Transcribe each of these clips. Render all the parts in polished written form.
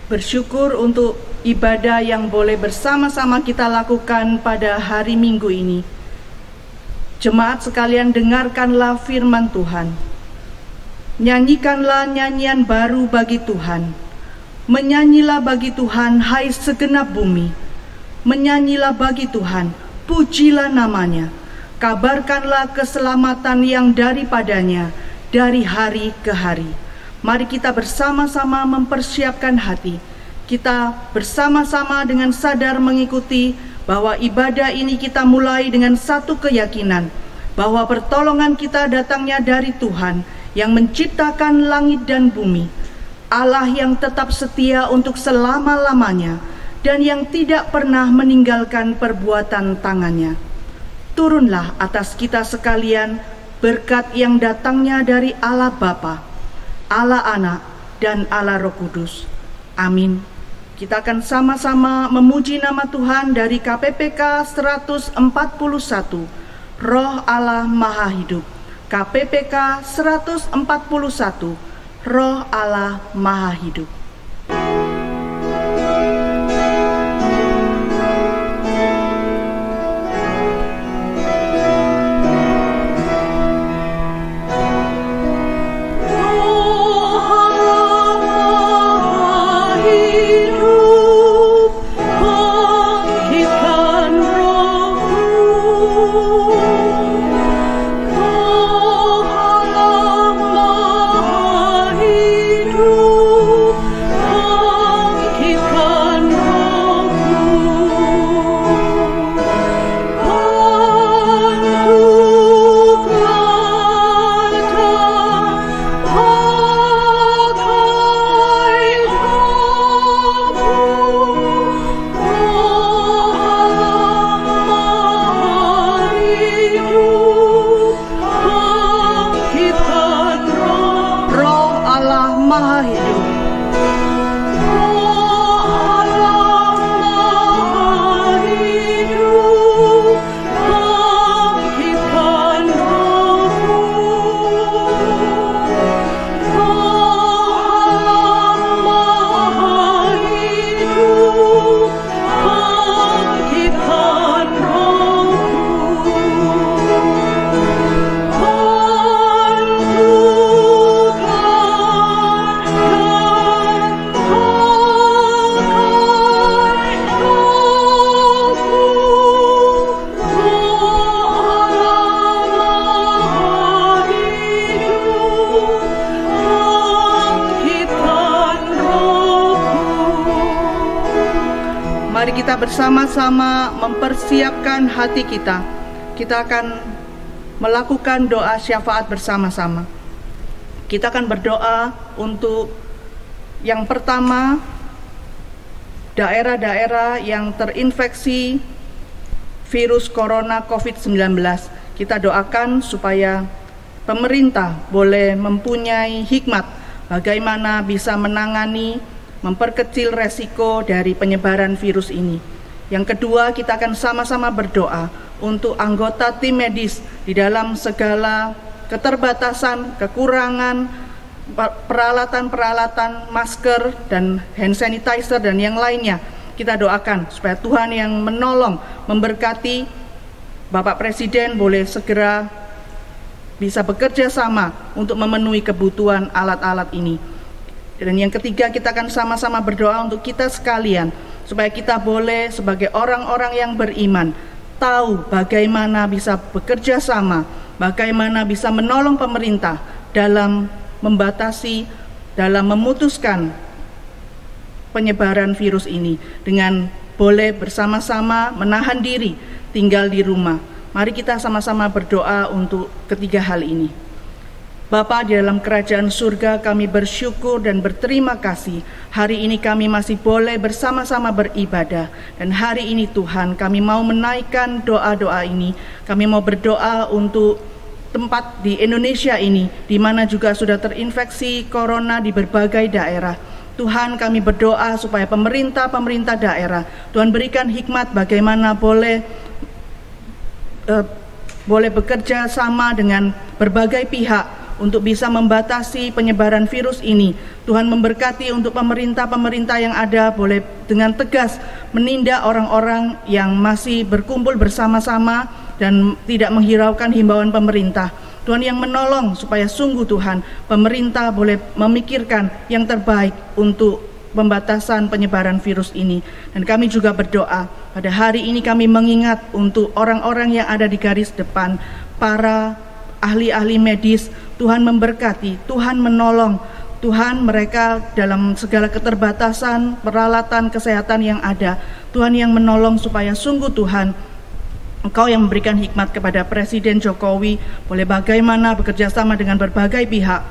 Bersyukur untuk ibadah yang boleh bersama-sama kita lakukan pada hari Minggu ini. Jemaat sekalian, dengarkanlah firman Tuhan. Nyanyikanlah nyanyian baru bagi Tuhan. Menyanyilah bagi Tuhan, hai segenap bumi. Menyanyilah bagi Tuhan, pujilah namanya. Kabarkanlah keselamatan yang daripadanya dari hari ke hari. Mari kita bersama-sama mempersiapkan hati. Kita bersama-sama dengan sadar mengikuti bahwa ibadah ini kita mulai dengan satu keyakinan, bahwa pertolongan kita datangnya dari Tuhan yang menciptakan langit dan bumi, Allah yang tetap setia untuk selama-lamanya dan yang tidak pernah meninggalkan perbuatan tangannya. Turunlah atas kita sekalian berkat yang datangnya dari Allah Bapa, Allah Anak, dan Allah Roh Kudus. Amin. Kita akan sama-sama memuji nama Tuhan dari KPPK 141, Roh Allah Maha Hidup. KPPK 141, Roh Allah Maha Hidup. Kita bersama-sama mempersiapkan hati kita. Kita akan melakukan doa syafaat bersama-sama. Kita akan berdoa untuk yang pertama, daerah-daerah yang terinfeksi virus corona COVID-19. Kita doakan supaya pemerintah boleh mempunyai hikmat bagaimana bisa menangani, memperkecil resiko dari penyebaran virus ini. Yang kedua, kita akan sama-sama berdoa untuk anggota tim medis di dalam segala keterbatasan, kekurangan, peralatan-peralatan, masker, dan hand sanitizer, dan yang lainnya. Kita doakan supaya Tuhan yang menolong, memberkati. Bapak Presiden boleh segera bisa bekerja sama untuk memenuhi kebutuhan alat-alat ini. Dan yang ketiga, kita akan sama-sama berdoa untuk kita sekalian, supaya kita boleh sebagai orang-orang yang beriman, tahu bagaimana bisa bekerja sama, bagaimana bisa menolong pemerintah dalam membatasi, dalam memutuskan penyebaran virus ini, dengan boleh bersama-sama menahan diri, tinggal di rumah. Mari kita sama-sama berdoa untuk ketiga hal ini. Bapa di dalam kerajaan surga, kami bersyukur dan berterima kasih. Hari ini kami masih boleh bersama-sama beribadah. Dan hari ini Tuhan, kami mau menaikkan doa-doa ini. Kami mau berdoa untuk tempat di Indonesia ini, di mana juga sudah terinfeksi corona di berbagai daerah. Tuhan, kami berdoa supaya pemerintah daerah, Tuhan berikan hikmat bagaimana boleh bekerja sama dengan berbagai pihak untuk bisa membatasi penyebaran virus ini. Tuhan memberkati untuk pemerintah-pemerintah yang ada boleh dengan tegas menindak orang-orang yang masih berkumpul bersama-sama dan tidak menghiraukan himbauan pemerintah. Tuhan yang menolong supaya sungguh Tuhan pemerintah boleh memikirkan yang terbaik untuk pembatasan penyebaran virus ini. Dan kami juga berdoa pada hari ini kami mengingat untuk orang-orang yang ada di garis depan, para ahli-ahli medis. Tuhan memberkati, Tuhan menolong, Tuhan mereka dalam segala keterbatasan peralatan kesehatan yang ada. Tuhan yang menolong supaya sungguh Tuhan Engkau yang memberikan hikmat kepada Presiden Jokowi boleh bagaimana bekerja sama dengan berbagai pihak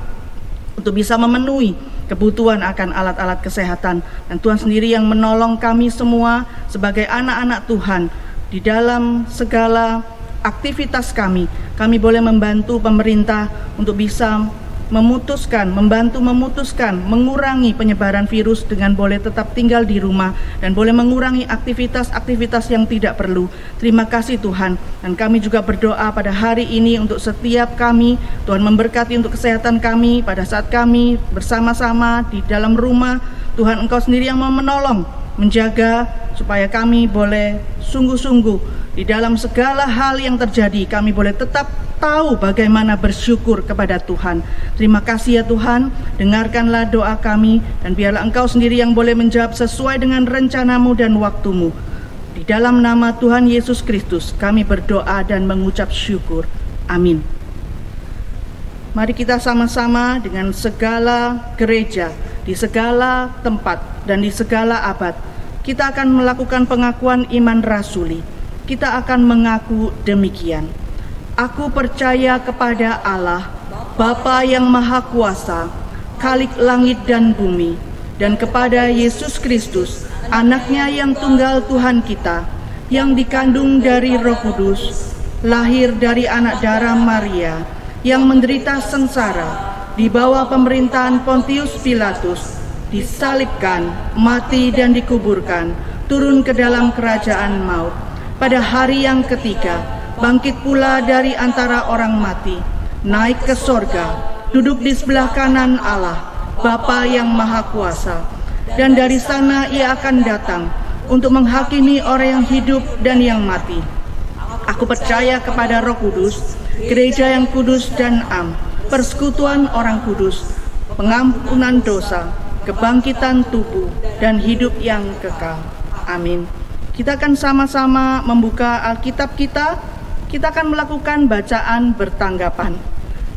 untuk bisa memenuhi kebutuhan akan alat-alat kesehatan. Dan Tuhan sendiri yang menolong kami semua sebagai anak-anak Tuhan di dalam segala aktivitas kami. Kami boleh membantu pemerintah untuk bisa membantu memutuskan, mengurangi penyebaran virus dengan boleh tetap tinggal di rumah dan boleh mengurangi aktivitas-aktivitas yang tidak perlu. Terima kasih Tuhan. Dan kami juga berdoa pada hari ini untuk setiap kami, Tuhan memberkati untuk kesehatan kami pada saat kami bersama-sama di dalam rumah. Tuhan Engkau sendiri yang mau menolong, menjaga supaya kami boleh sungguh-sungguh di dalam segala hal yang terjadi, kami boleh tetap tahu bagaimana bersyukur kepada Tuhan. Terima kasih ya Tuhan, dengarkanlah doa kami dan biarlah Engkau sendiri yang boleh menjawab sesuai dengan rencanamu dan waktumu. Di dalam nama Tuhan Yesus Kristus kami berdoa dan mengucap syukur. Amin. Mari kita sama-sama dengan segala gereja, di segala tempat dan di segala abad, kita akan melakukan pengakuan iman rasuli. Kita akan mengaku demikian. Aku percaya kepada Allah, Bapa yang Maha Kuasa, Khalik langit dan bumi, dan kepada Yesus Kristus, Anaknya yang tunggal Tuhan kita, yang dikandung dari Roh Kudus, lahir dari anak darah Maria, yang menderita sengsara, di bawah pemerintahan Pontius Pilatus, disalibkan, mati dan dikuburkan, turun ke dalam kerajaan maut. Pada hari yang ketiga, bangkit pula dari antara orang mati, naik ke sorga, duduk di sebelah kanan Allah, Bapa yang Maha Kuasa. Dan dari sana ia akan datang untuk menghakimi orang yang hidup dan yang mati. Aku percaya kepada Roh Kudus, gereja yang kudus dan am, persekutuan orang kudus, pengampunan dosa, kebangkitan tubuh, dan hidup yang kekal. Amin. Kita akan sama-sama membuka Alkitab kita. Kita akan melakukan bacaan bertanggapan.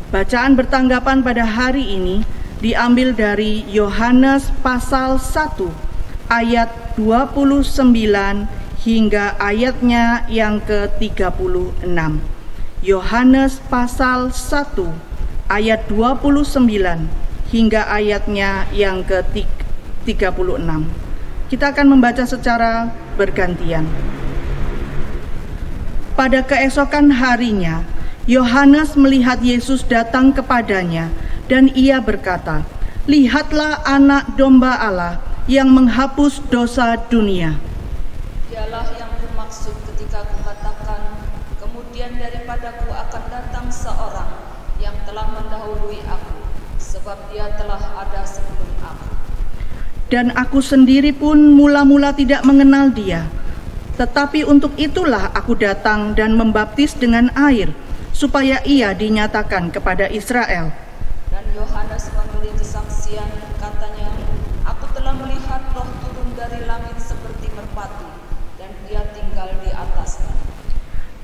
Bacaan bertanggapan pada hari ini diambil dari Yohanes pasal 1 ayat 29 hingga ayatnya yang ke-36. Yohanes pasal 1 ayat 29 hingga ayatnya yang ke-36. Kita akan membaca secara bergantian. Pada keesokan harinya, Yohanes melihat Yesus datang kepadanya, dan ia berkata, "Lihatlah anak domba Allah yang menghapus dosa dunia." Dialah yang kumaksud ketika kukatakan, kemudian daripadaku akan datang seorang yang telah mendahului aku, sebab dia telah ada sebelum aku. Dan aku sendiri pun mula-mula tidak mengenal dia. Tetapi untuk itulah aku datang dan membaptis dengan air, supaya ia dinyatakan kepada Israel. Dan Yohanes memberi kesaksian, katanya, aku telah melihat Roh turun dari langit seperti merpati, dan dia tinggal di atasnya.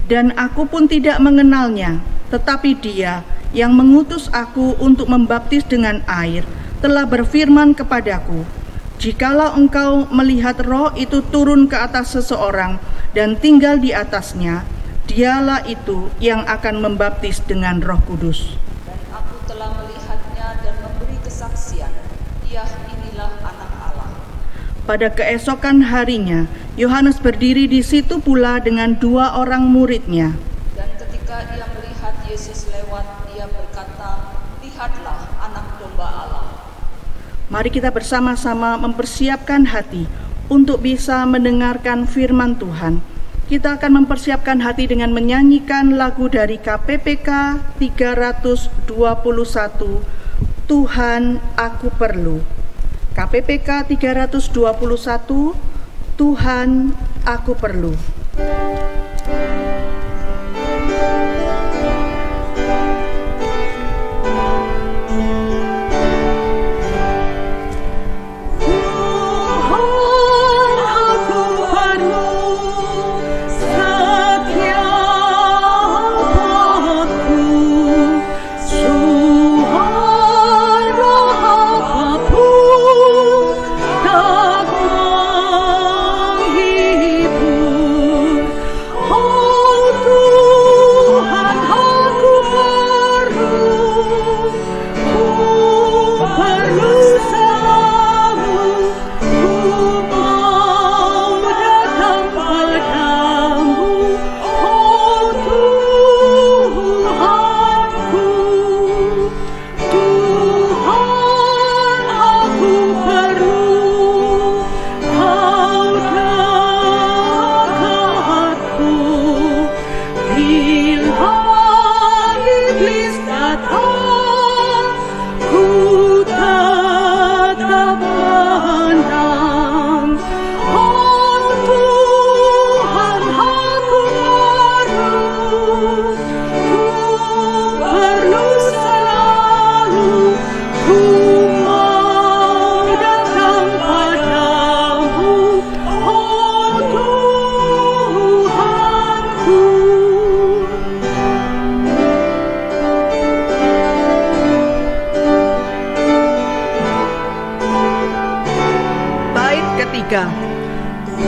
Dan aku pun tidak mengenalnya, tetapi dia yang mengutus aku untuk membaptis dengan air, telah berfirman kepadaku, jikalau engkau melihat Roh itu turun ke atas seseorang dan tinggal di atasnya, dialah itu yang akan membaptis dengan Roh Kudus. Dan aku telah melihatnya dan memberi kesaksian, inilah anak Allah. Pada keesokan harinya, Yohanes berdiri di situ pula dengan 2 orang muridnya. Dan ketika ia melihat Yesus lewat, ia berkata, lihatlah anak domba Allah. Mari kita bersama-sama mempersiapkan hati untuk bisa mendengarkan firman Tuhan. kita akan mempersiapkan hati dengan menyanyikan lagu dari KPPK 321, Tuhan Aku Perlu. KPPK 321, Tuhan Aku Perlu.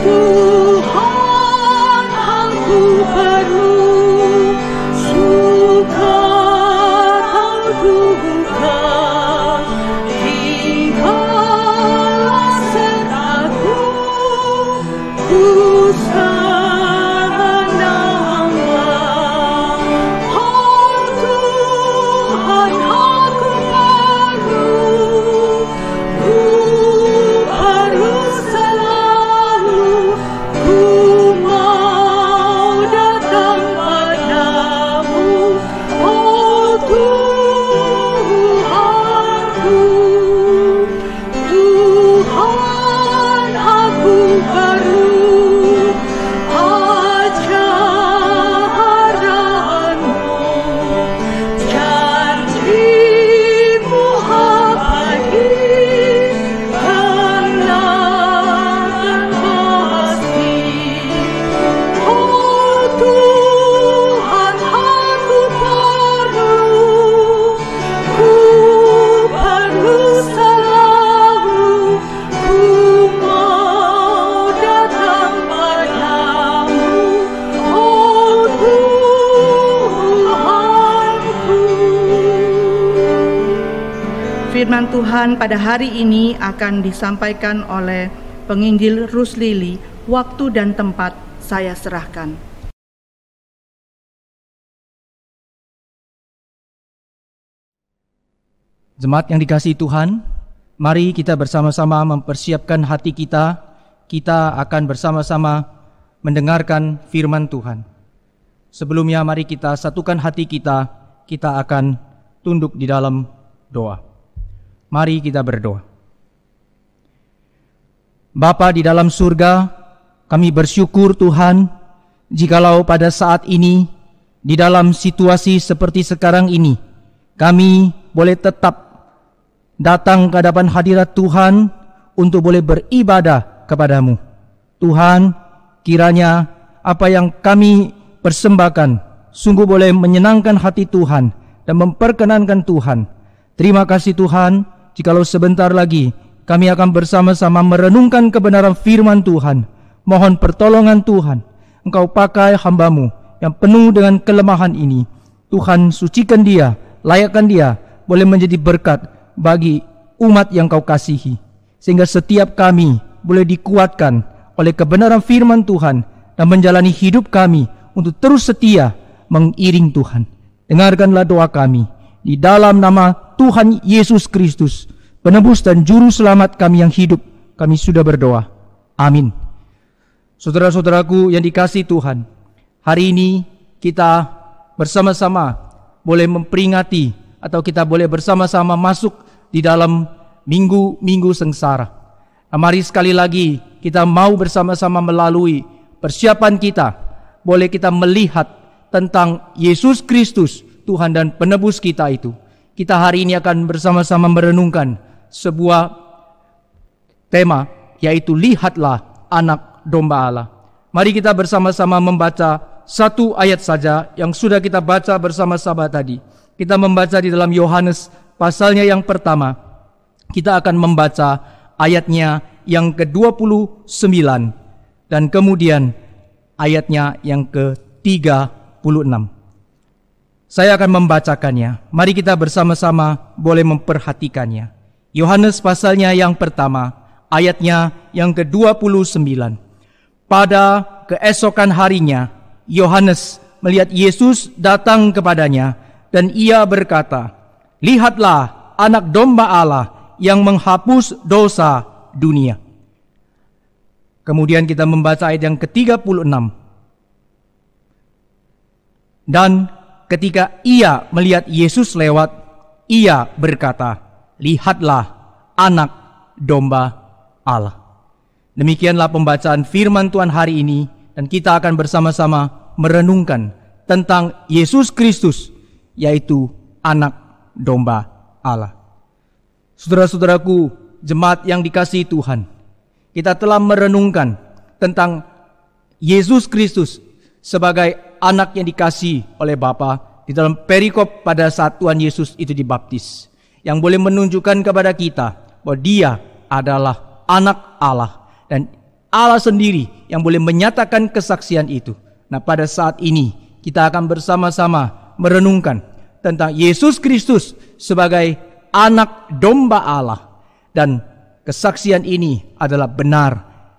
Tuhan aku perlu, suka atau duka, Engkaulah sertaku, ku senamba. Oh Tuhan aku perlu, ku perlu selalu, ku mau datang padamu. Oh Tuhanku, Tuhan aku perlu, ajaranmu, janjimu abadi, kenangan pasti. Oh Tuhan aku perlu, ku perlu selalu, ku mau datang padamu. Oh Tuhanku. Firman Tuhan pada hari ini akan disampaikan oleh penginjil Ruslili. Waktu dan tempat saya serahkan. Jemaat yang dikasihi Tuhan, mari kita bersama-sama mempersiapkan hati kita. Kita akan bersama-sama mendengarkan firman Tuhan. Sebelumnya mari kita satukan hati kita. Kita akan tunduk di dalam doa. Mari kita berdoa. Bapa di dalam surga, kami bersyukur Tuhan, jikalau pada saat ini, di dalam situasi seperti sekarang ini, kami boleh tetap datang ke hadapan hadirat Tuhan untuk boleh beribadah kepadamu. Tuhan, kiranya apa yang kami persembahkan sungguh boleh menyenangkan hati Tuhan dan memperkenankan Tuhan. Terima kasih Tuhan, jikalau sebentar lagi kami akan bersama-sama merenungkan kebenaran firman Tuhan. Mohon pertolongan Tuhan, Engkau pakai hamba-Mu yang penuh dengan kelemahan ini. Tuhan, sucikan dia, layakkan dia, boleh menjadi berkat bagi umat yang Kau kasihi. Sehingga setiap kami boleh dikuatkan oleh kebenaran firman Tuhan dan menjalani hidup kami untuk terus setia mengiring Tuhan. Dengarkanlah doa kami. Di dalam nama Tuhan Yesus Kristus, penebus dan juru selamat kami yang hidup, kami sudah berdoa. Amin. Saudara-saudaraku yang dikasihi Tuhan, hari ini kita bersama-sama boleh memperingati atau kita boleh bersama-sama masuk di dalam minggu-minggu sengsara. Nah, mari sekali lagi kita mau bersama-sama melalui persiapan kita, boleh kita melihat tentang Yesus Kristus, Tuhan dan penebus kita itu. Kita hari ini akan bersama-sama merenungkan sebuah tema, yaitu lihatlah anak domba Allah. Mari kita bersama-sama membaca satu ayat saja yang sudah kita baca bersama-sama tadi. Kita membaca di dalam Yohanes pasalnya yang pertama. Kita akan membaca ayatnya yang ke-29 dan kemudian ayatnya yang ke-36. Saya akan membacakannya. Mari kita bersama-sama boleh memperhatikannya. Yohanes pasalnya yang pertama, ayatnya yang ke-29. Pada keesokan harinya, Yohanes melihat Yesus datang kepadanya dan ia berkata, "Lihatlah anak domba Allah yang menghapus dosa dunia." Kemudian kita membaca ayat yang ke-36. Dan ketika ia melihat Yesus lewat, ia berkata, "Lihatlah anak domba Allah." Demikianlah pembacaan firman Tuhan hari ini, dan kita akan bersama-sama merenungkan tentang Yesus Kristus, yaitu anak domba Allah. Saudara-saudaraku, jemaat yang dikasihi Tuhan, kita telah merenungkan tentang Yesus Kristus sebagai anak yang dikasihi oleh Bapa di dalam perikop pada saat Tuhan Yesus itu dibaptis, yang boleh menunjukkan kepada kita bahwa Dia adalah anak Allah dan Allah sendiri yang boleh menyatakan kesaksian itu. Nah, pada saat ini kita akan bersama-sama merenungkan tentang Yesus Kristus sebagai anak domba Allah, dan kesaksian ini adalah benar,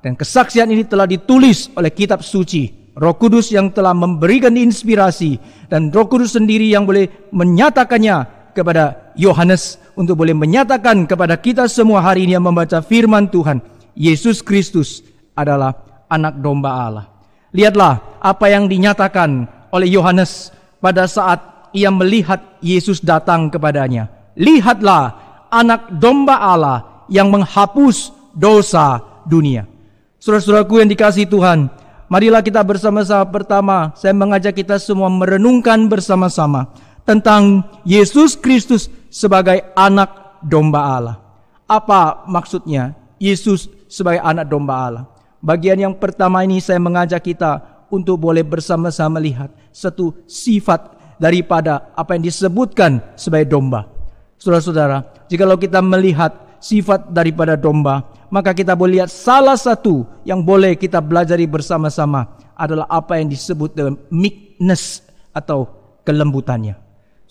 dan kesaksian ini telah ditulis oleh kitab suci, Roh Kudus yang telah memberikan inspirasi, dan Roh Kudus sendiri yang boleh menyatakannya kepada Yohanes untuk boleh menyatakan kepada kita semua hari ini yang membaca firman Tuhan. Yesus Kristus adalah anak domba Allah. Lihatlah apa yang dinyatakan oleh Yohanes pada saat ia melihat Yesus datang kepadanya. Lihatlah anak domba Allah yang menghapus dosa dunia. Saudara-saudaraku yang dikasihi Tuhan, marilah kita bersama-sama. Pertama, saya mengajak kita semua merenungkan bersama-sama tentang Yesus Kristus sebagai anak domba Allah. Apa maksudnya Yesus sebagai anak domba Allah? Bagian yang pertama ini saya mengajak kita untuk boleh bersama-sama melihat satu sifat daripada apa yang disebutkan sebagai domba. Saudara-saudara, jikalau kita melihat sifat daripada domba, maka kita boleh lihat salah satu yang boleh kita belajari bersama-sama adalah apa yang disebut dengan meekness atau kelembutannya.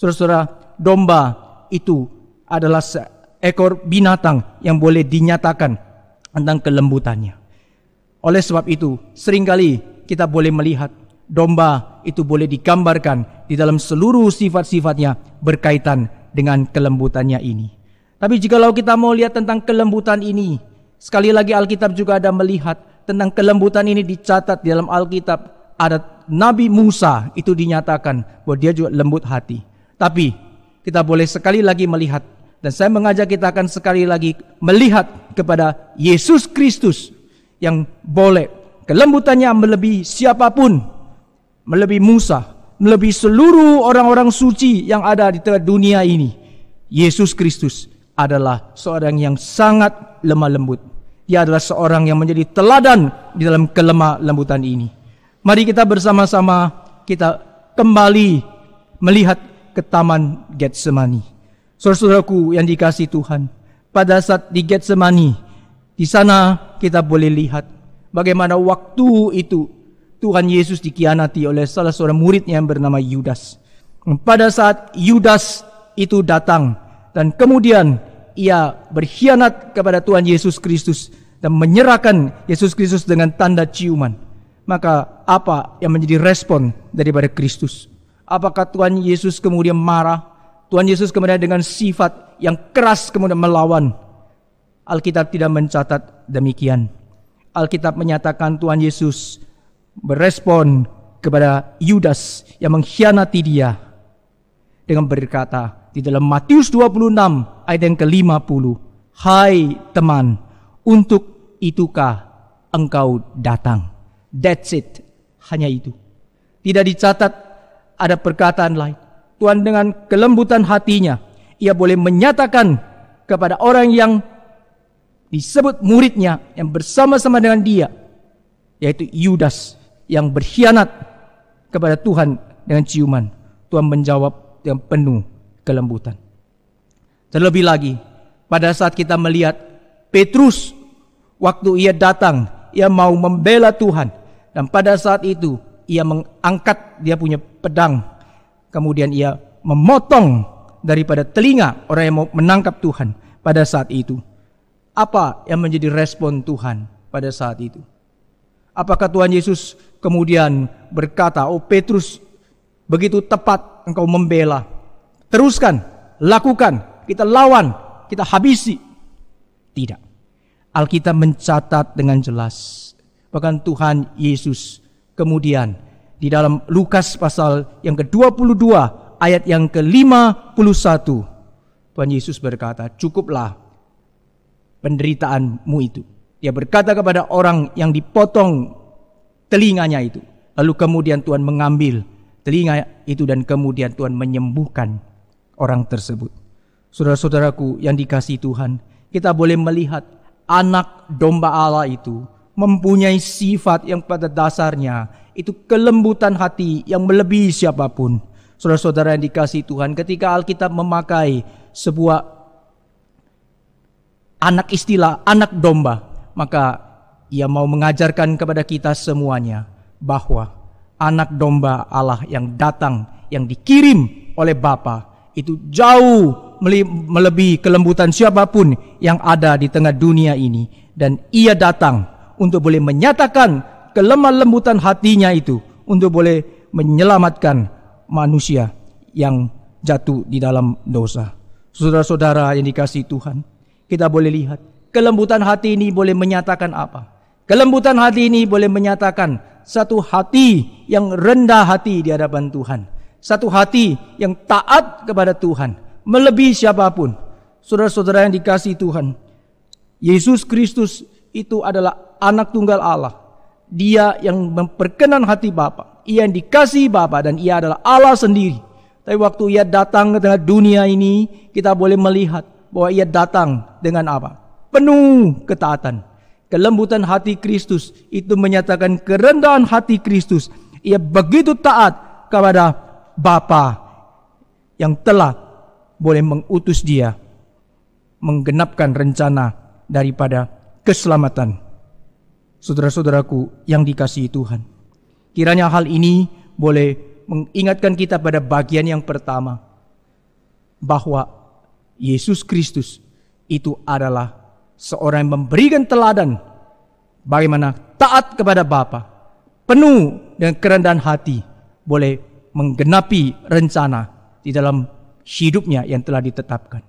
Saudara-saudara, domba itu adalah seekor binatang yang boleh dinyatakan tentang kelembutannya. Oleh sebab itu, seringkali kita boleh melihat domba itu boleh digambarkan di dalam seluruh sifat-sifatnya berkaitan dengan kelembutannya ini. Tapi jikalau kita mau lihat tentang kelembutan ini, sekali lagi Alkitab juga ada melihat tentang kelembutan ini dicatat di dalam Alkitab. Ada Nabi Musa itu dinyatakan bahwa dia juga lembut hati. Tapi kita boleh sekali lagi melihat, dan saya mengajak kita akan sekali lagi melihat kepada Yesus Kristus yang boleh kelembutannya melebihi siapapun, melebihi Musa, melebihi seluruh orang-orang suci yang ada di tengah dunia ini. Yesus Kristus adalah seorang yang sangat lemah lembut. Dia adalah seorang yang menjadi teladan di dalam kelemah lembutan ini. Mari kita bersama-sama kita kembali melihat ke Taman Getsemani. Saudara-saudaraku yang dikasihi Tuhan, pada saat di Getsemani, di sana kita boleh lihat bagaimana waktu itu Tuhan Yesus dikhianati oleh salah seorang muridnya yang bernama Yudas. Pada saat Yudas itu datang dan kemudian ia berkhianat kepada Tuhan Yesus Kristus dan menyerahkan Yesus Kristus dengan tanda ciuman, maka apa yang menjadi respon daripada Kristus? Apakah Tuhan Yesus kemudian marah? Tuhan Yesus kemudian dengan sifat yang keras kemudian melawan? Alkitab tidak mencatat demikian. Alkitab menyatakan Tuhan Yesus berespon kepada Yudas yang mengkhianati dia dengan berkata di dalam Matius 26 ayat yang ke-50, "Hai teman, untuk itukah engkau datang?" That's it. Hanya itu. Tidak dicatat ada perkataan lain. Tuhan dengan kelembutan hatinya, ia boleh menyatakan kepada orang yang disebut muridnya yang bersama-sama dengan dia, yaitu Yudas yang berkhianat kepada Tuhan dengan ciuman. Tuhan menjawab dengan penuh kelembutan. Terlebih lagi, pada saat kita melihat Petrus, waktu ia datang, ia mau membela Tuhan. Dan pada saat itu, ia mengangkat dia punya pedang. Kemudian ia memotong daripada telinga orang yang mau menangkap Tuhan pada saat itu. Apa yang menjadi respon Tuhan pada saat itu? Apakah Tuhan Yesus kemudian berkata, "Oh Petrus, begitu tepat engkau membela. Teruskan, lakukan, kita lawan, kita habisi." Tidak. Alkitab mencatat dengan jelas. Bahkan Tuhan Yesus kemudian di dalam Lukas pasal yang ke-22 ayat yang ke-51, Tuhan Yesus berkata, "Cukuplah penderitaanmu itu." Dia berkata kepada orang yang dipotong telinganya itu. Lalu kemudian Tuhan mengambil telinga itu dan kemudian Tuhan menyembuhkan orang tersebut. Saudara-saudaraku yang dikasihi Tuhan, kita boleh melihat anak domba Allah itu mempunyai sifat yang pada dasarnya itu kelembutan hati yang melebihi siapapun. Saudara-saudara yang dikasihi Tuhan, ketika Alkitab memakai sebuah istilah anak domba, maka ia mau mengajarkan kepada kita semuanya bahwa anak domba Allah yang datang, yang dikirim oleh Bapa, itu jauh melebihi kelembutan siapapun yang ada di tengah dunia ini. Dan ia datang untuk boleh menyatakan kelemah lembutan hatinya itu, untuk boleh menyelamatkan manusia yang jatuh di dalam dosa. Saudara-saudara yang dikasihi Tuhan, kita boleh lihat kelembutan hati ini boleh menyatakan apa? Kelembutan hati ini boleh menyatakan satu hati yang rendah hati di hadapan Tuhan, satu hati yang taat kepada Tuhan melebihi siapapun. Saudara-saudara yang dikasihi Tuhan, Yesus Kristus itu adalah anak tunggal Allah. Dia yang memperkenan hati Bapa, ia yang dikasihi Bapa, dan ia adalah Allah sendiri. Tapi waktu ia datang ke tengah dunia ini, kita boleh melihat bahwa ia datang dengan apa? Penuh ketaatan. Kelembutan hati Kristus itu menyatakan kerendahan hati Kristus. Ia begitu taat kepada Bapa yang telah boleh mengutus dia menggenapkan rencana daripada keselamatan. Saudara-saudaraku yang dikasihi Tuhan, kiranya hal ini boleh mengingatkan kita pada bagian yang pertama, bahwa Yesus Kristus itu adalah seorang yang memberikan teladan bagaimana taat kepada Bapa, penuh dengan kerendahan hati, boleh menggenapi rencana di dalam hidupnya yang telah ditetapkan.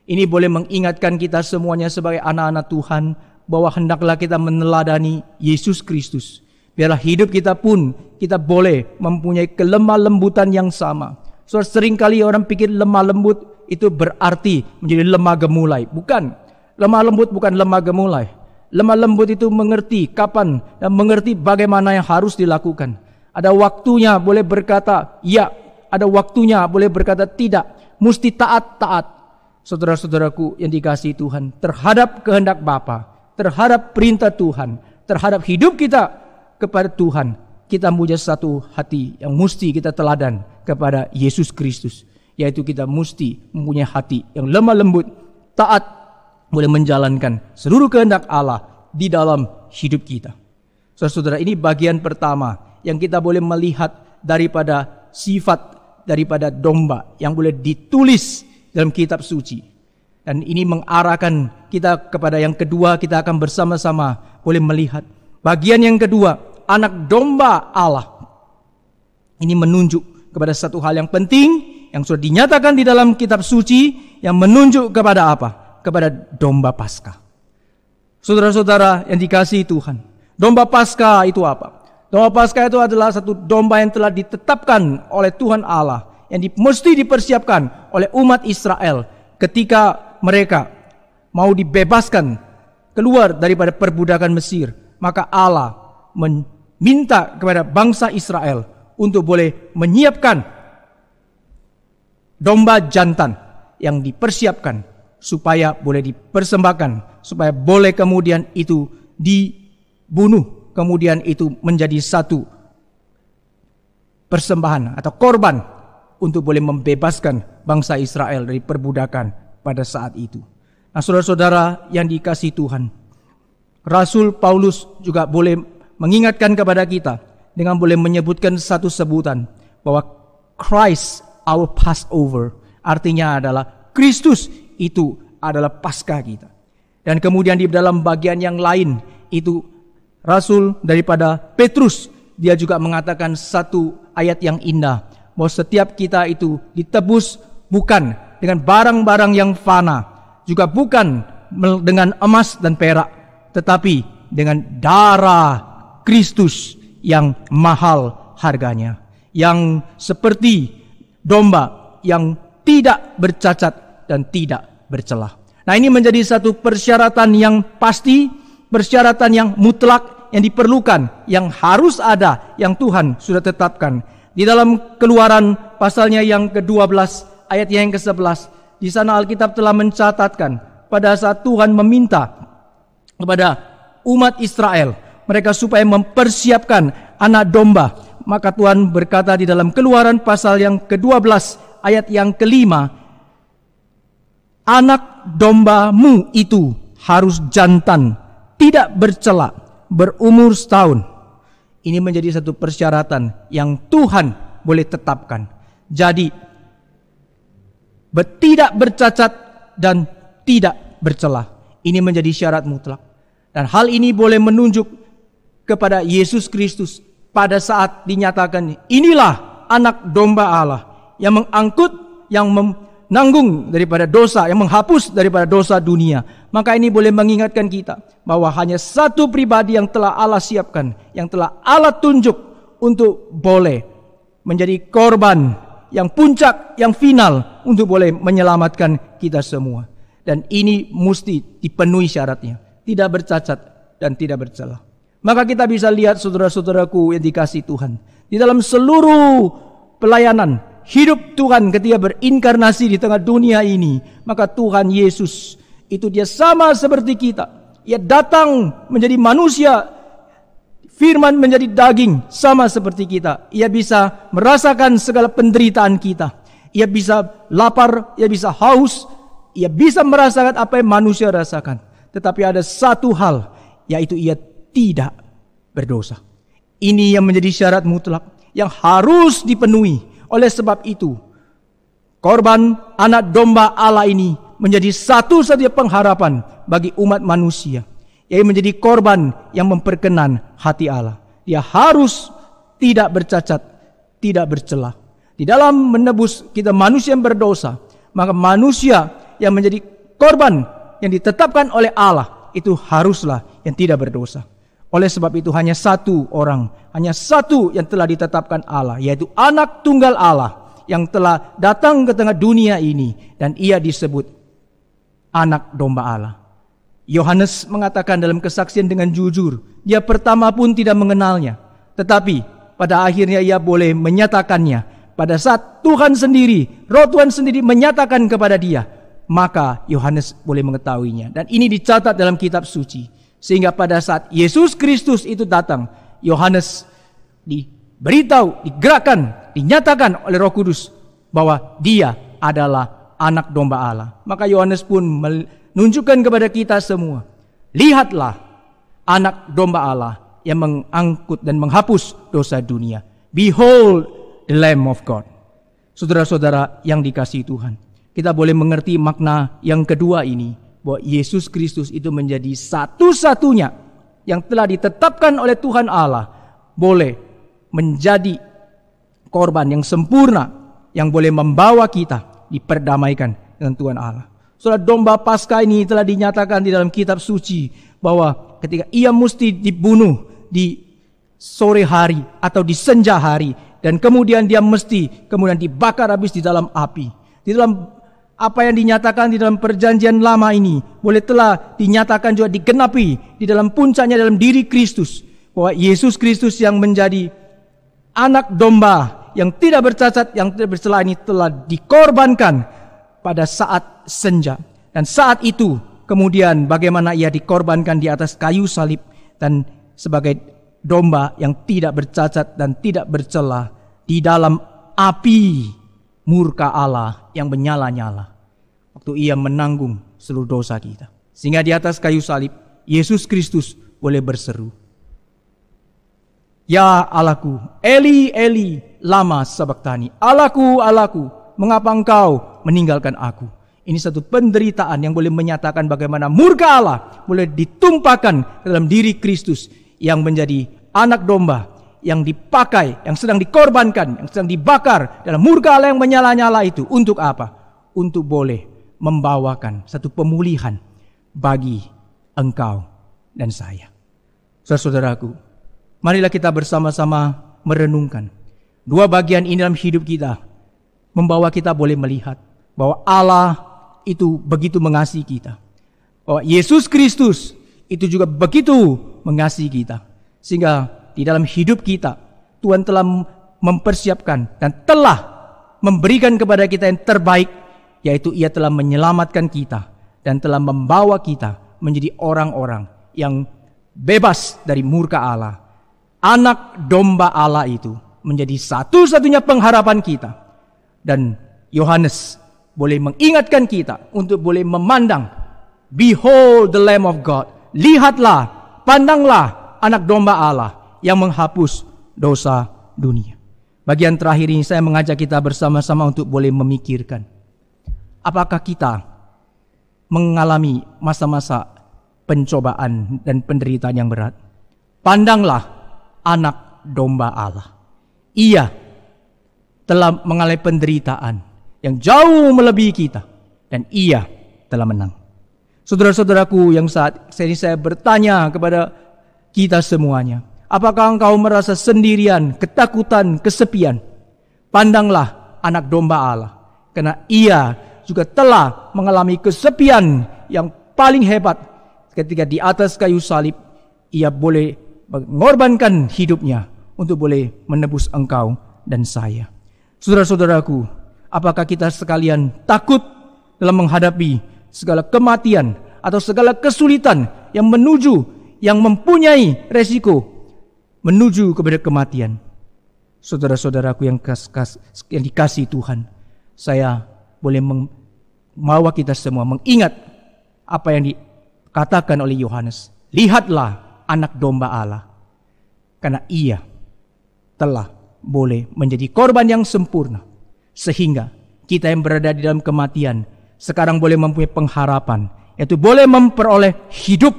Ini boleh mengingatkan kita semuanya sebagai anak-anak Tuhan bahwa hendaklah kita meneladani Yesus Kristus. Biarlah hidup kita pun kita boleh mempunyai kelemah lembutan yang sama. So, seringkali orang pikir lemah lembut itu berarti menjadi lemah gemulai. Bukan. Lemah lembut bukan lemah gemulai. Lemah lembut itu mengerti kapan dan mengerti bagaimana yang harus dilakukan. Ada waktunya boleh berkata ya, ada waktunya boleh berkata tidak. Mesti taat. Saudara-saudaraku yang dikasihi Tuhan, terhadap kehendak Bapa, terhadap perintah Tuhan, terhadap hidup kita kepada Tuhan, kita punya satu hati yang mesti kita teladan kepada Yesus Kristus, yaitu kita mesti mempunyai hati yang lemah lembut, taat, boleh menjalankan seluruh kehendak Allah di dalam hidup kita. Saudara-saudara, ini bagian pertama yang kita boleh melihat daripada sifat daripada domba yang boleh ditulis dalam kitab suci. Dan ini mengarahkan kita kepada yang kedua, kita akan bersama-sama boleh melihat bagian yang kedua, anak domba Allah. Ini menunjuk kepada satu hal yang penting yang sudah dinyatakan di dalam kitab suci, yang menunjuk kepada apa? Kepada domba Paskah. Saudara-saudara yang dikasihi Tuhan, Domba Paskah itu apa? Domba Paskah itu adalah satu domba yang telah ditetapkan oleh Tuhan Allah, yang mesti dipersiapkan oleh umat Israel ketika mereka mau dibebaskan keluar daripada perbudakan Mesir. Maka Allah meminta kepada bangsa Israel untuk boleh menyiapkan domba jantan yang dipersiapkan supaya boleh dipersembahkan, supaya boleh kemudian itu dibunuh, kemudian itu menjadi satu persembahan atau korban untuk boleh membebaskan bangsa Israel dari perbudakan pada saat itu. Nah, saudara-saudara yang dikasihi Tuhan, Rasul Paulus juga boleh mengingatkan kepada kita dengan boleh menyebutkan satu sebutan bahwa Christ our Passover, artinya adalah Kristus itu adalah Paskah kita. Dan kemudian di dalam bagian yang lain itu Rasul daripada Petrus, dia juga mengatakan satu ayat yang indah, bahwa setiap kita itu ditebus bukan dengan barang-barang yang fana, juga bukan dengan emas dan perak, tetapi dengan darah Kristus yang mahal harganya, yang seperti domba yang tidak bercacat dan tidak bercelah. Nah, ini menjadi satu persyaratan yang pasti, persyaratan yang mutlak, yang diperlukan, yang harus ada, yang Tuhan sudah tetapkan. Di dalam Keluaran pasalnya yang ke-12, ayatnya yang ke-11, di sana Alkitab telah mencatatkan pada saat Tuhan meminta kepada umat Israel, mereka supaya mempersiapkan anak domba. Maka Tuhan berkata di dalam Keluaran pasal yang ke-12 ayat yang ke-5, anak dombamu itu harus jantan, tidak bercela, berumur setahun. Ini menjadi satu persyaratan yang Tuhan boleh tetapkan. Jadi tidak bercacat dan tidak bercela. Ini menjadi syarat mutlak. Dan hal ini boleh menunjuk kepada Yesus Kristus pada saat dinyatakan, inilah anak domba Allah yang mengangkut, yang menanggung daripada dosa, yang menghapus daripada dosa dunia. Maka ini boleh mengingatkan kita bahwa hanya satu pribadi yang telah Allah siapkan, yang telah Allah tunjuk untuk boleh menjadi korban yang puncak, yang final untuk boleh menyelamatkan kita semua. Dan ini mesti dipenuhi syaratnya, tidak bercacat dan tidak bercela. Maka kita bisa lihat saudara-saudaraku yang dikasihi Tuhan, di dalam seluruh pelayanan hidup Tuhan ketika berinkarnasi di tengah dunia ini, maka Tuhan Yesus itu dia sama seperti kita. Ia datang menjadi manusia, firman menjadi daging sama seperti kita. Ia bisa merasakan segala penderitaan kita. Ia bisa lapar, ia bisa haus, ia bisa merasakan apa yang manusia rasakan. Tetapi ada satu hal, yaitu ia tidak berdosa. Ini yang menjadi syarat mutlak yang harus dipenuhi. Oleh sebab itu, korban anak domba Allah ini menjadi satu-satunya pengharapan bagi umat manusia. Ia menjadi korban yang memperkenan hati Allah. Dia harus tidak bercacat, tidak bercela. Di dalam menebus kita manusia yang berdosa, maka manusia yang menjadi korban yang ditetapkan oleh Allah itu haruslah yang tidak berdosa. Oleh sebab itu hanya satu orang, hanya satu yang telah ditetapkan Allah, yaitu anak tunggal Allah yang telah datang ke tengah dunia ini, dan ia disebut anak domba Allah. Yohanes mengatakan dalam kesaksian dengan jujur, dia pertama pun tidak mengenalnya, tetapi pada akhirnya ia boleh menyatakannya. Pada saat Tuhan sendiri, Roh Tuhan sendiri menyatakan kepada dia, maka Yohanes boleh mengetahuinya. Dan ini dicatat dalam kitab suci. Sehingga pada saat Yesus Kristus itu datang, Yohanes diberitahu, digerakkan, dinyatakan oleh Roh Kudus bahwa dia adalah anak domba Allah. Maka Yohanes pun menunjukkan kepada kita semua, lihatlah anak domba Allah yang mengangkut dan menghapus dosa dunia. Behold the Lamb of God. Saudara-saudara yang dikasihi Tuhan, kita boleh mengerti makna yang kedua ini, bahwa Yesus Kristus itu menjadi satu-satunya yang telah ditetapkan oleh Tuhan Allah, boleh menjadi korban yang sempurna, yang boleh membawa kita diperdamaikan dengan Tuhan Allah. Saudara, domba Paskah ini telah dinyatakan di dalam kitab suci bahwa ketika ia mesti dibunuh di sore hari atau di senja hari, dan kemudian dia mesti kemudian dibakar habis di dalam api. Di dalam apa yang dinyatakan di dalam perjanjian lama ini boleh telah dinyatakan juga digenapi di dalam puncaknya dalam diri Kristus, bahwa Yesus Kristus yang menjadi anak domba yang tidak bercacat, yang tidak bercela ini telah dikorbankan pada saat senja. Dan saat itu kemudian bagaimana ia dikorbankan di atas kayu salib, dan sebagai domba yang tidak bercacat dan tidak bercela di dalam api murka Allah yang menyala-nyala waktu ia menanggung seluruh dosa kita. Sehingga di atas kayu salib Yesus Kristus boleh berseru, "Ya Allahku, Eli Eli lama sabachthani, Allahku Allahku, mengapa engkau meninggalkan aku?" Ini satu penderitaan yang boleh menyatakan bagaimana murka Allah boleh ditumpahkan dalam diri Kristus yang menjadi anak domba yang dipakai, yang sedang dikorbankan, yang sedang dibakar dalam murka Allah yang menyala-nyala itu. Untuk apa? Untuk boleh membawakan satu pemulihan bagi engkau dan saya. Saudara-saudaraku, marilah kita bersama-sama merenungkan dua bagian ini dalam hidup kita, membawa kita boleh melihat bahwa Allah itu begitu mengasihi kita, bahwa Yesus Kristus itu juga begitu mengasihi kita, sehingga di dalam hidup kita Tuhan telah mempersiapkan dan telah memberikan kepada kita yang terbaik, yaitu Ia telah menyelamatkan kita dan telah membawa kita menjadi orang-orang yang bebas dari murka Allah. Anak domba Allah itu menjadi satu-satunya pengharapan kita. Dan Yohanes boleh mengingatkan kita untuk boleh memandang, "Behold the Lamb of God." Lihatlah, pandanglah anak domba Allah yang menghapus dosa dunia. Bagian terakhir ini saya mengajak kita bersama-sama untuk boleh memikirkan, apakah kita mengalami masa-masa pencobaan dan penderitaan yang berat? Pandanglah anak domba Allah. Ia telah mengalami penderitaan yang jauh melebihi kita, dan ia telah menang. Saudara-saudaraku yang saat ini saya bertanya kepada kita semuanya, apakah engkau merasa sendirian, ketakutan, kesepian? Pandanglah anak domba Allah, karena ia juga telah mengalami kesepian yang paling hebat ketika di atas kayu salib. Ia boleh mengorbankan hidupnya untuk boleh menebus engkau dan saya. Saudara-saudaraku, apakah kita sekalian takut dalam menghadapi segala kematian atau segala kesulitan yang mempunyai resiko menuju kepada kematian? Saudara-saudaraku yang dikasihi Tuhan, saya boleh membawa kita semua mengingat apa yang dikatakan oleh Yohanes. Lihatlah anak domba Allah, karena ia telah boleh menjadi korban yang sempurna, sehingga kita yang berada di dalam kematian sekarang boleh mempunyai pengharapan, yaitu boleh memperoleh hidup,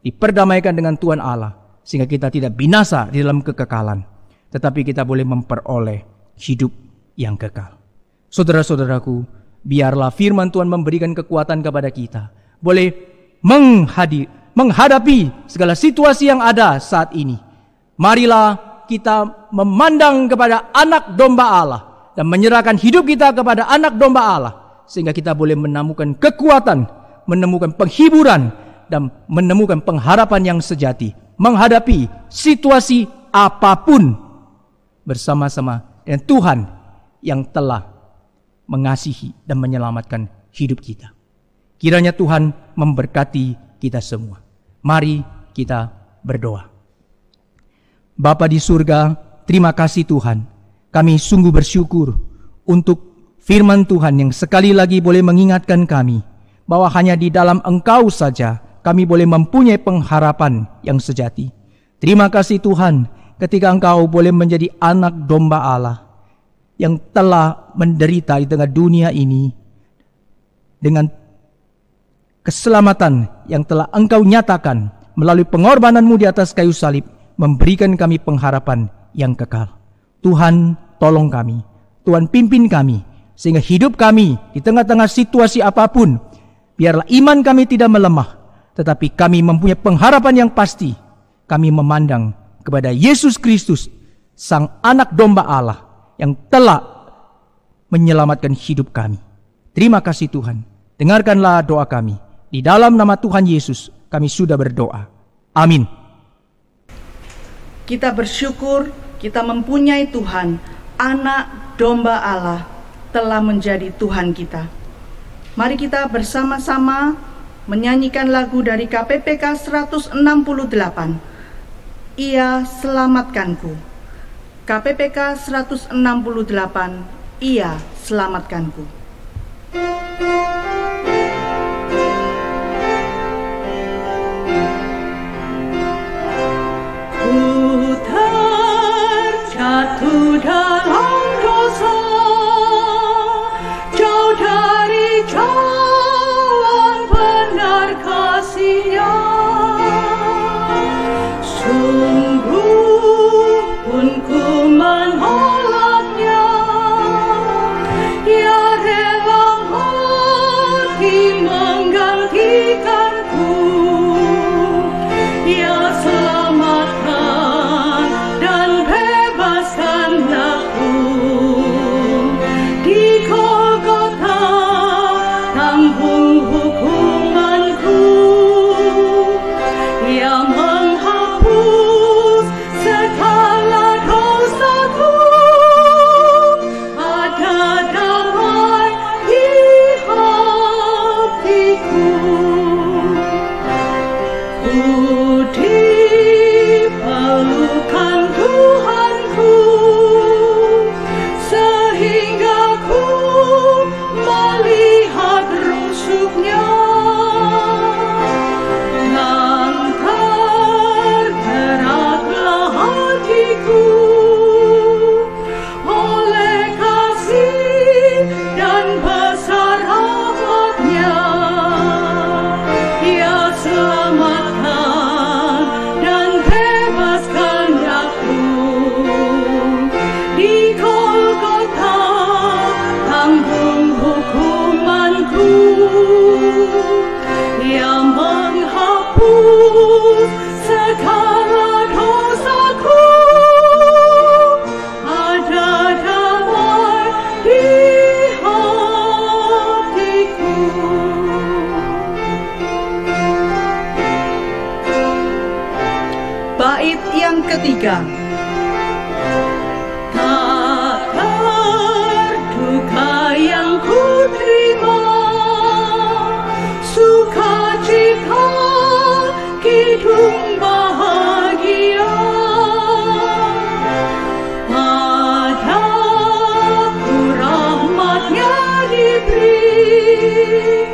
diperdamaikan dengan Tuhan Allah, sehingga kita tidak binasa di dalam kekekalan, tetapi kita boleh memperoleh hidup yang kekal. Saudara-saudaraku, biarlah firman Tuhan memberikan kekuatan kepada kita, boleh menghadapi segala situasi yang ada saat ini. Marilah kita memandang kepada anak domba Allah dan menyerahkan hidup kita kepada anak domba Allah, sehingga kita boleh menemukan kekuatan, menemukan penghiburan, dan menemukan pengharapan yang sejati menghadapi situasi apapun bersama-sama dengan Tuhan yang telah mengasihi dan menyelamatkan hidup kita. Kiranya Tuhan memberkati kita semua. Mari kita berdoa. Bapa di surga, terima kasih Tuhan. Kami sungguh bersyukur untuk firman Tuhan yang sekali lagi boleh mengingatkan kami bahwa hanya di dalam Engkau saja kami boleh mempunyai pengharapan yang sejati. Terima kasih Tuhan ketika Engkau boleh menjadi anak domba Allah yang telah menderita di tengah dunia ini dengan keselamatan yang telah Engkau nyatakan melalui pengorbanan-Mu di atas kayu salib, memberikan kami pengharapan yang kekal. Tuhan, tolong kami. Tuhan, pimpin kami, sehingga hidup kami di tengah-tengah situasi apapun, biarlah iman kami tidak melemah, tetapi kami mempunyai pengharapan yang pasti. Kami memandang kepada Yesus Kristus, Sang Anak Domba Allah yang telah menyelamatkan hidup kami. Terima kasih Tuhan. Dengarkanlah doa kami. Di dalam nama Tuhan Yesus kami sudah berdoa. Amin. Kita bersyukur kita mempunyai Tuhan, Anak Domba Allah, telah menjadi Tuhan kita. Mari kita bersama-sama menyanyikan lagu dari KPPK 168. Ia selamatkanku. KPPK 168. Ia selamatkanku. Ku terjatuh dalam dosa, jauh dari jalan benar kasih-Nya. Sungguh pun ku menolaknya, Ia rela mati menggantikanku. Ia selamatkan dan bebaskan aku. Di Golgota tanggung hukumanku. Ia menghapus segala dosaku. Ada damai di hatiku. Ku dipelukan Tuhanku, sehingga ku melihat rusuknya. Dan tergeraklah hatiku oleh kasih dan besar rahmat-Nya. Ia selamatkan dan bebaskan aku. Di Golgota tanggung hukumanku. Ia menghapus segala dosaku. Ada damai di hatiku. Bait yang ketiga. Tak terduga yang ku terima, sukacita kidung bahagia. Padaku rahmat-Nya diberi,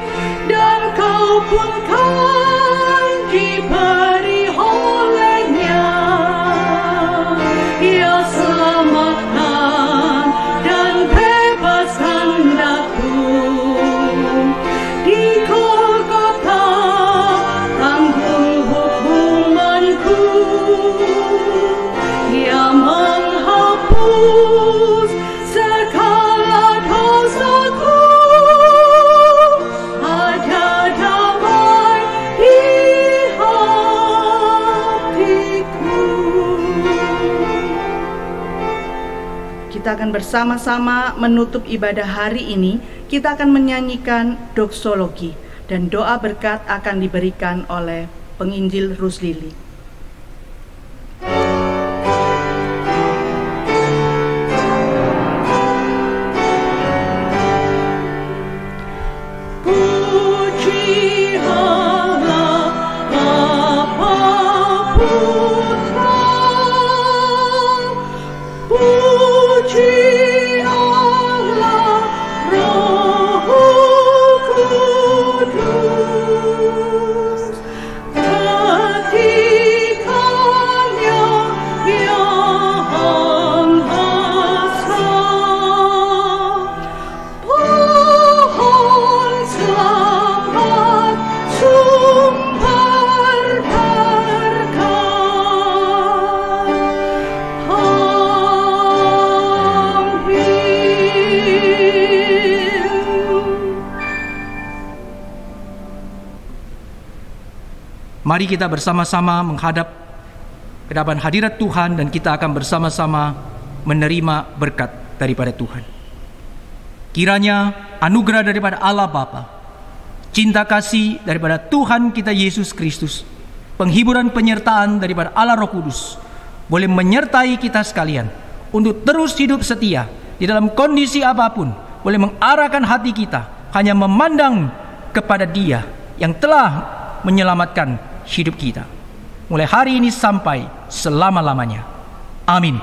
dan kau pun kan diberi oleh-Nya. Ia selamatkan dan bebaskan aku. Di Golgota tanggung hukumanku. Ia menghapus segala dosaku. Ada damai di hatiku. Kita akan bersama-sama menutup ibadah hari ini. Kita akan menyanyikan doksologi dan doa berkat akan diberikan oleh penginjil Ruslili. Puji Allah Bapa Putra, puji Allah Roh Kudus. Ketika Mari kita bersama-sama menghadap ke hadapan hadirat Tuhan dan kita akan bersama-sama menerima berkat daripada Tuhan. Kiranya anugerah daripada Allah Bapa, cinta kasih daripada Tuhan kita Yesus Kristus, penghiburan penyertaan daripada Allah Roh Kudus boleh menyertai kita sekalian untuk terus hidup setia di dalam kondisi apapun, boleh mengarahkan hati kita hanya memandang kepada Dia yang telah menyelamatkan hidup kita mulai hari ini sampai selama-lamanya. Amin.